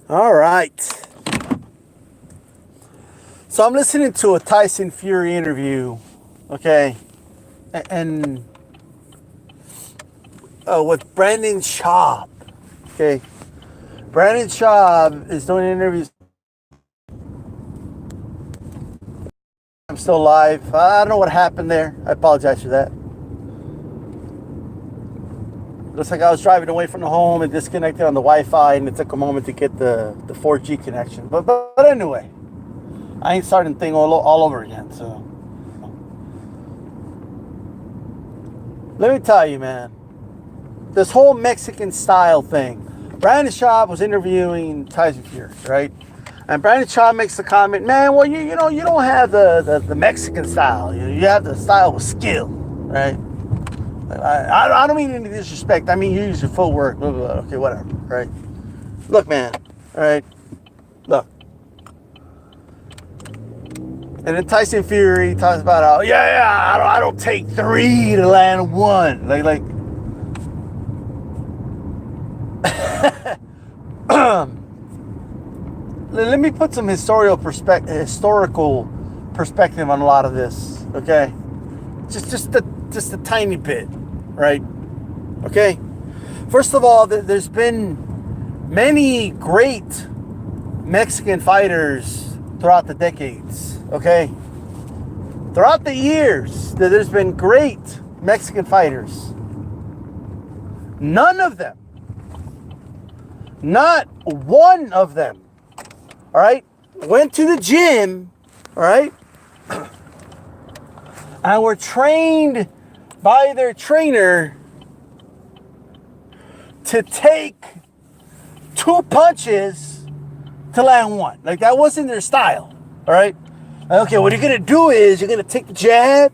All right. So I'm listening to a Tyson Fury interview, okay, and with Brandon Schaub, okay. Brandon Schaub is doing interviews. I'm still live. I don't know what happened there. I apologize for that. Looks like I was driving away from the home and disconnected on the Wi-Fi, and it took a moment to get the 4G connection. But anyway, I ain't starting the thing all over again. So let me tell you, man, this whole Mexican style thing. Brandon Schaub was interviewing Tyson Fury, right? And Brandon Schaub makes the comment, man, well, you know, you don't have the Mexican style. You have the style with skill, right? I don't mean any disrespect. I mean, you use your footwork, blah, blah, blah. Okay, whatever, right? Look, man, all right? Look. And then Tyson Fury talks about how, I don't take three to land one. Like, let me put some historical perspective on a lot of this, okay? Just a tiny bit, right? Okay? First of all, there's been many great Mexican fighters throughout the decades, okay? Throughout the years, there's been great Mexican fighters. None of them, not one of them, all right, went to the gym, all right, and were trained by their trainer to take two punches to land one. Like, that wasn't their style, all right? Okay, what you're going to do is you're going to take the jab,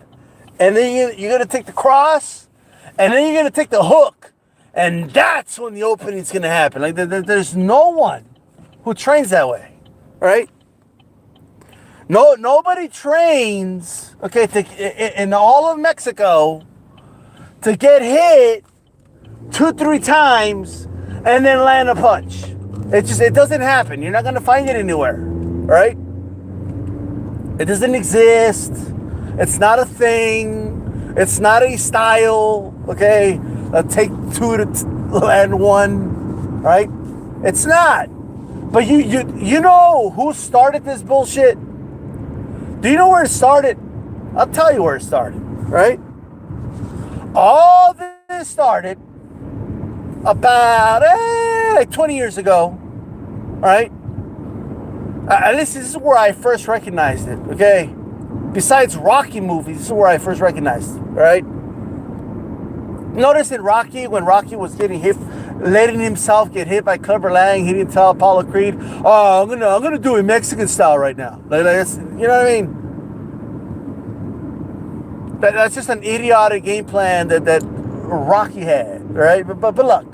and then you're going to take the cross, and then you're going to take the hook, and that's when the opening's going to happen. Like, there's no one who trains that way, right? Nobody trains, okay, in all of Mexico to get hit 2-3 times and then land a punch. It doesn't happen. You're not going to find it anywhere, right? It doesn't exist. It's not a thing. It's not a style, okay? Take two to land one, right? It's not. But you know who started this bullshit? Do you know where it started? I'll tell you where it started, right? All this started about like 20 years ago, all right? At least this is where I first recognized it, okay? Besides Rocky movies, this is where I first recognized it, all right? Notice in Rocky, when Rocky was getting hit, letting himself get hit by Clubber Lang, he didn't tell Apollo Creed, "Oh, I'm gonna do it Mexican style right now." Like you know what I mean? That's just an idiotic game plan that Rocky had, right? But look.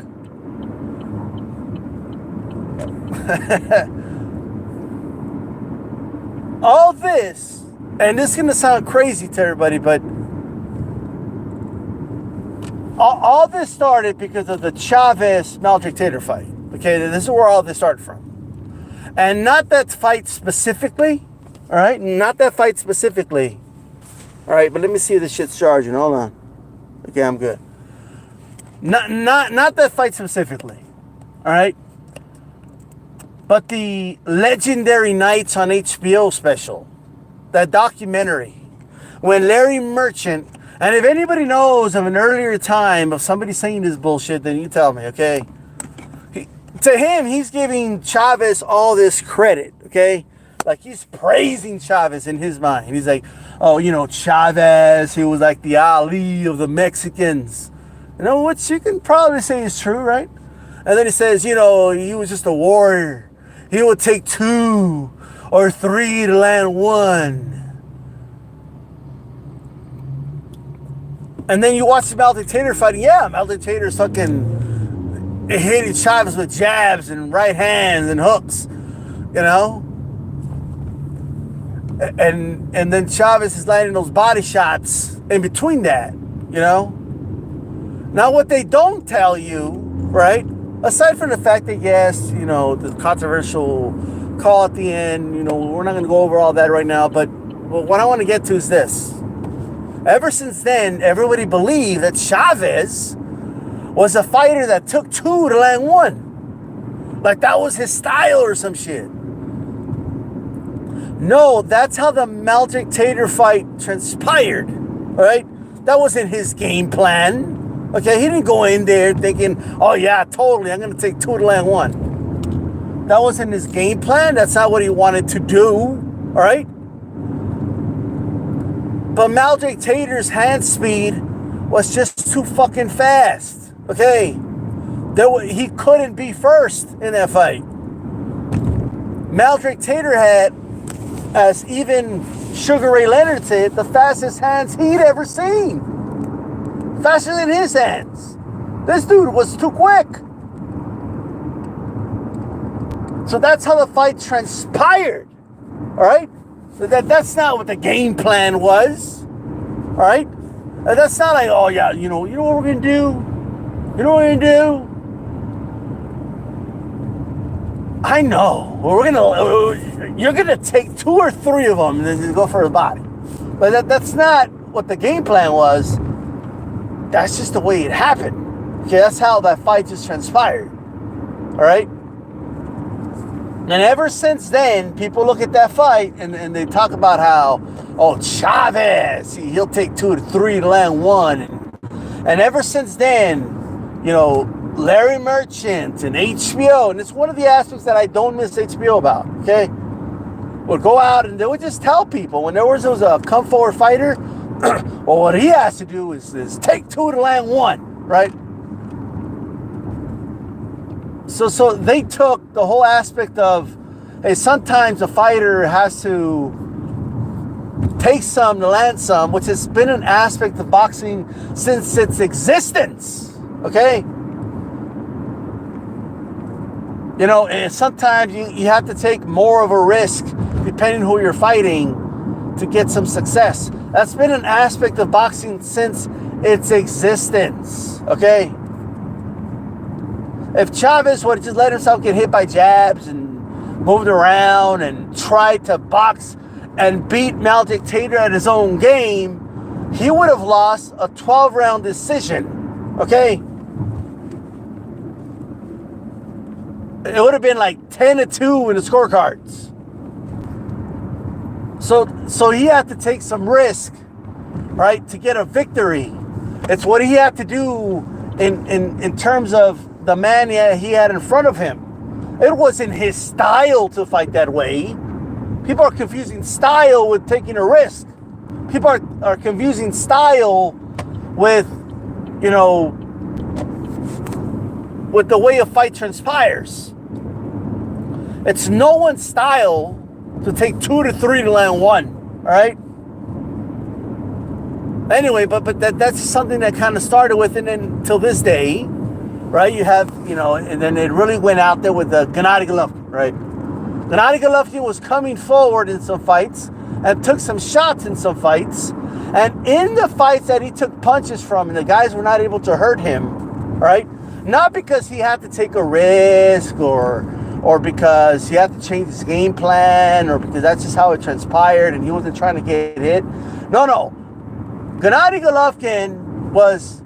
All this, and this is gonna sound crazy to everybody, but all this started because of the Chavez-Maldictator fight. Okay, this is where all this started from. And not that fight specifically, all right? Not that fight specifically. All right, but let me see if this shit's charging. Hold on. Okay, I'm good. Not that fight specifically, all right? But the Legendary Nights on HBO special, that documentary, when Larry Merchant, and if anybody knows of an earlier time of somebody saying this bullshit, then you tell me, okay? To him, he's giving Chavez all this credit, okay? Like, he's praising Chavez in his mind. He's like, oh, you know, Chavez, he was like the Ali of the Mexicans. You know, which you can probably say is true, right? And then he says, you know, he was just a warrior. He would take 2 or 3 to land one. And then you watch the Maldictator fighting. Yeah, Maldictator's fucking hitting Chavez with jabs and right hands and hooks, you know? And then Chavez is landing those body shots in between that, you know? Now, what they don't tell you, right, aside from the fact that, yes, the controversial call at the end, we're not going to go over all that right now, but what I want to get to is this. Ever since then, everybody believed that Chavez was a fighter that took 2 to land 1. Like that was his style or some shit. No, that's how the Maldrick Tater fight transpired. All right? That wasn't his game plan. Okay? He didn't go in there thinking, oh yeah, totally, I'm going to take 2 to land 1. That wasn't his game plan. That's not what he wanted to do. All right? But Maldrick Tater's hand speed was just too fucking fast. Okay? He couldn't be first in that fight. Maldrick Tater had, as even Sugar Ray Leonard said, the fastest hands he'd ever seen. Faster than his hands. This dude was too quick. So that's how the fight transpired. Alright? That's not what the game plan was. Alright? That's not like, oh yeah, you know what we're gonna do? You know what we're gonna do? I know. You're gonna take 2 or 3 of them and then go for the body. But that's not what the game plan was. That's just the way it happened. Okay, that's how that fight just transpired. All right. And ever since then, people look at that fight and they talk about how, oh, Chavez, he'll take 2 to 3 to land 1. And ever since then, Larry Merchant and HBO, and it's one of the aspects that I don't miss HBO about, okay? Would go out and they would just tell people when there was a come forward fighter, well, what he has to do is take 2 to land 1, right? So they took the whole aspect of, hey, sometimes a fighter has to take some to land some, which has been an aspect of boxing since its existence, okay? Sometimes you have to take more of a risk depending who you're fighting to get some success. That's been an aspect of boxing since its existence, okay? If Chavez would have just let himself get hit by jabs and moved around and tried to box and beat Maldrick Tater at his own game, he would have lost a 12-round decision, okay? It would have been like 10-2 in the scorecards. So he had to take some risk, right, to get a victory. It's what he had to do in terms of the man he had in front of him. It wasn't his style to fight that way. People are confusing style with taking a risk. People are confusing style with, with the way a fight transpires. It's no one's style to take 2 to 3 to land 1. All right. Anyway, but that's something that kind of started with, and then till this day, right? You have, and then it really went out there with the Gennady Golovkin, right? Gennady Golovkin was coming forward in some fights and took some shots in some fights, and in the fights that he took punches from, and the guys were not able to hurt him, right? Not because he had to take a risk or because he had to change his game plan or because that's just how it transpired and he wasn't trying to get hit. No. Gennady Golovkin was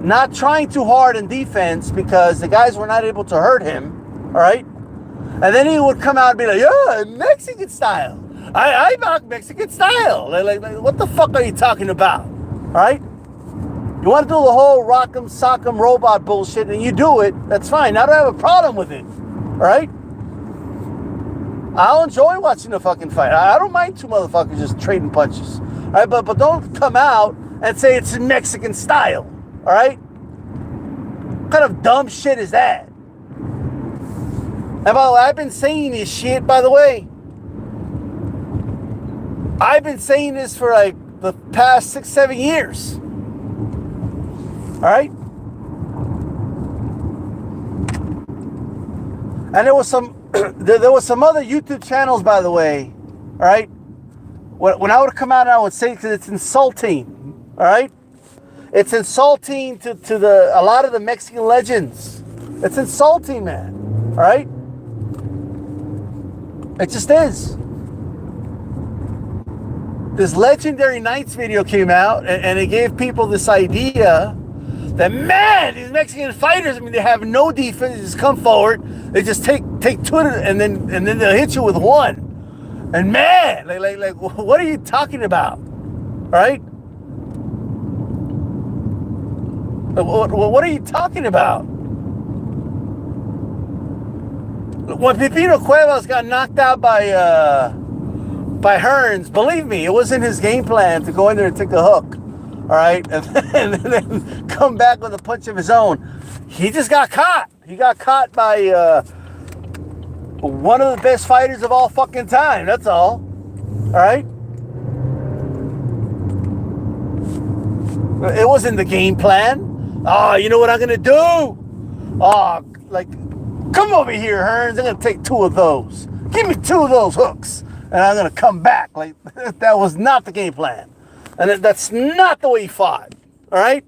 not trying too hard in defense because the guys were not able to hurt him, all right? And then he would come out and be like, yeah, Mexican style. I box Mexican style. Like, what the fuck are you talking about, all right? You want to do the whole rock'em sock'em robot bullshit and you do it, that's fine. I don't have a problem with it, all right? I'll enjoy watching the fucking fight. I don't mind 2 motherfuckers just trading punches. All right, but don't come out and say it's in Mexican style. All right? What kind of dumb shit is that? And by the way, I've been saying this shit, by the way. I've been saying this for like the past 6-7 years. All right? And there was some other YouTube channels, by the way, all right? When I would come out, I would say, because it's insulting, all right? It's insulting to a lot of the Mexican legends, It's insulting, man. All right? It just is. This Legendary Nights video came out, and it gave people this idea that, man, these Mexican fighters, I mean, they have no defense. They just come forward. They just take two, and then they'll hit you with one. And man, like, what are you talking about? All right? What are you talking about? When Pepino Cuevas got knocked out by Hearns, believe me, it wasn't his game plan to go in there and take a hook. All right, and then come back with a punch of his own. He just got caught. He got caught by one of the best fighters of all fucking time. That's all. All right. It wasn't the game plan. Oh, you know what I'm gonna do? Oh, like, come over here, Hearns. I'm gonna take 2 of those. Give me 2 of those hooks, and I'm gonna come back. Like, that was not the game plan. And that's not the way he fought, all right?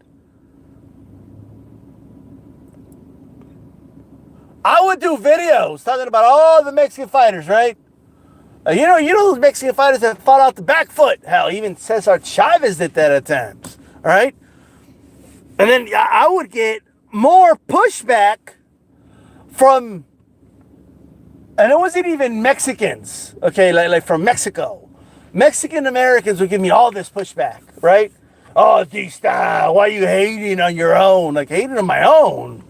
I would do videos talking about all the Mexican fighters, right? You know those Mexican fighters that fought out the back foot. Hell, even Cesar Chavez did that at times, all right? And then I would get more pushback from, and it wasn't even Mexicans, okay, like from Mexico. Mexican Americans would give me all this pushback, right? Oh, Dista, why are you hating on your own? Like, hating on my own?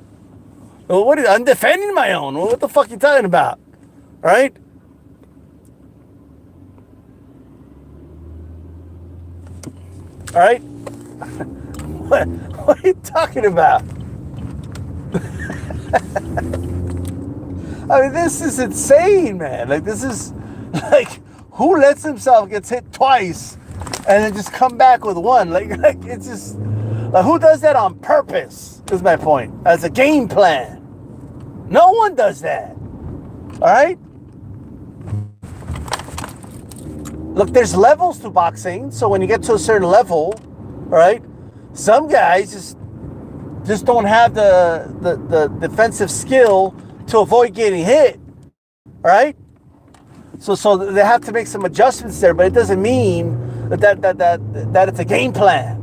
Well, I'm defending my own. What the fuck are you talking about? Right? All right? What are you talking about? I mean, this is insane, man. Like, this is, like, who lets himself get hit twice and then just come back with one? Like it's just, like, who does that on purpose, is my point, as a game plan? No one does that. All right? Look, there's levels to boxing, so when you get to a certain level, all right, some guys just don't have the defensive skill to avoid getting hit, all right? So they have to make some adjustments there, but it doesn't mean that it's a game plan.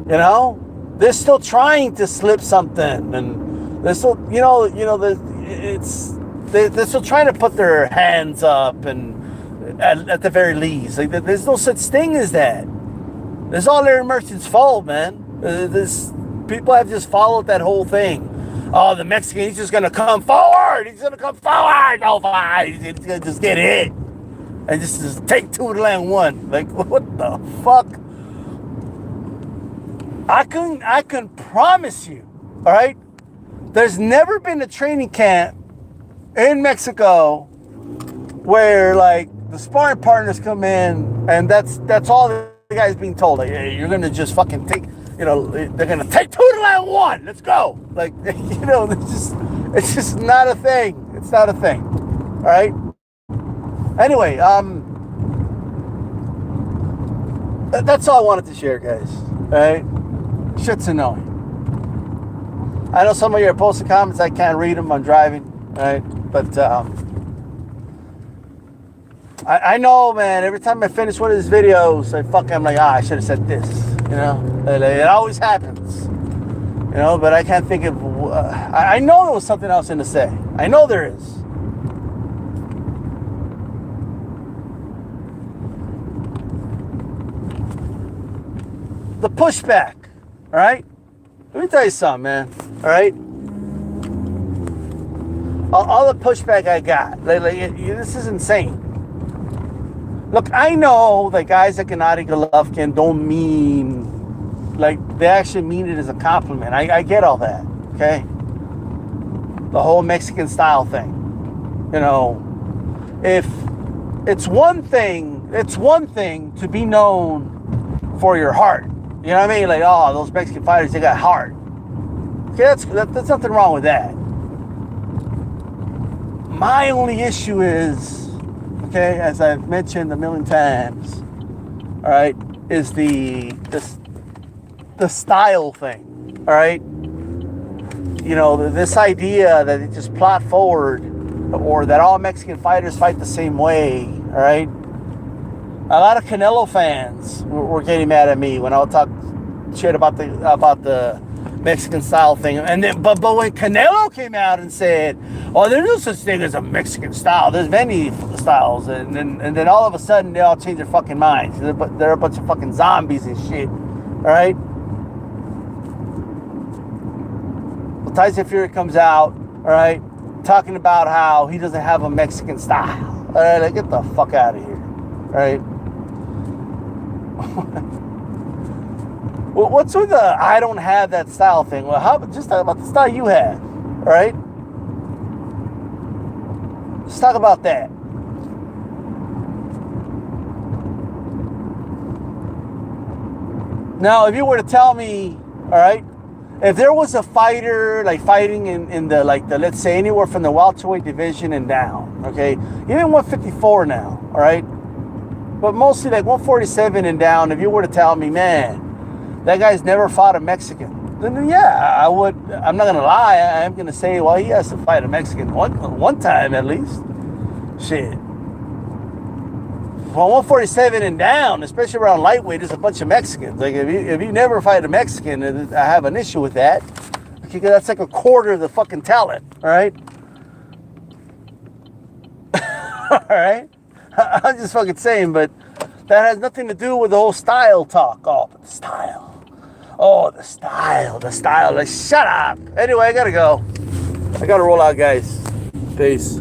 You know, they're still trying to slip something, and they're still, they're still trying to put their hands up, and at the very least, like, there's no such thing as that. It's all Larry Merchant's fault, man. People have just followed that whole thing. Oh, the Mexican, he's just going to come forward. He's going to come forward. No, he's going to just get hit. And just take 2 to land 1. Like, what the fuck? I can promise you, all right? There's never been a training camp in Mexico where, like, the sparring partners come in and that's all the guy's being told. Like, hey, you're going to just fucking take... they're gonna take 2 to land 1. Let's go. Like, it's just not a thing. It's not a thing. All right. Anyway, that's all I wanted to share, guys. All right. Shit's annoying. I know some of you are posting comments. I can't read them. I'm driving. All right. But I know, man. Every time I finish one of these videos, I'm like, I should have said this. It always happens. But I can't think of... I know there was something else in to say. I know there is. The pushback. All right? Let me tell you something, man. All right? All the pushback I got. This is insane. Look, I know that guys like Gennady Golovkin don't mean, like, they actually mean it as a compliment. I get all that, okay? The whole Mexican style thing. If it's one thing to be known for your heart. You know what I mean? Like, oh, those Mexican fighters, they got heart. Okay, that's nothing wrong with that. My only issue is, okay, as I've mentioned a million times, all right, is the style thing, all right? you know, this idea that they just plot forward, or that all Mexican fighters fight the same way, all right? A lot of Canelo fans were getting mad at me when I would talk shit about the Mexican style thing. And then, but when Canelo came out and said, "Oh, there's no such thing as a Mexican style. There's many styles," and then all of a sudden they all change their fucking minds. They're a bunch of fucking zombies and shit. All right. Well, Tyson Fury comes out, all right, talking about how he doesn't have a Mexican style. All right, like, get the fuck out of here. All right. Well, what's with the "I don't have that style" thing? Well, how about just talk about the style you have, all right? Let's talk about that. Now, if you were to tell me, all right, if there was a fighter like fighting in the let's say anywhere from the welterweight division and down, okay, even 154 now, all right, but mostly like 147 and down, if you were to tell me, man, that guy's never fought a Mexican, then yeah, I would. I'm not gonna lie. I am gonna say, well, he has to fight a Mexican one time at least. Shit. Well, 147 and down, especially around lightweight, there's a bunch of Mexicans. Like if you never fight a Mexican, I have an issue with that. Okay, that's like a quarter of the fucking talent. All right. All right. I'm just fucking saying, but that has nothing to do with the whole style talk. Oh, but the style. Oh, the style. Like, shut up. Anyway, I gotta go. I gotta roll out, guys. Peace.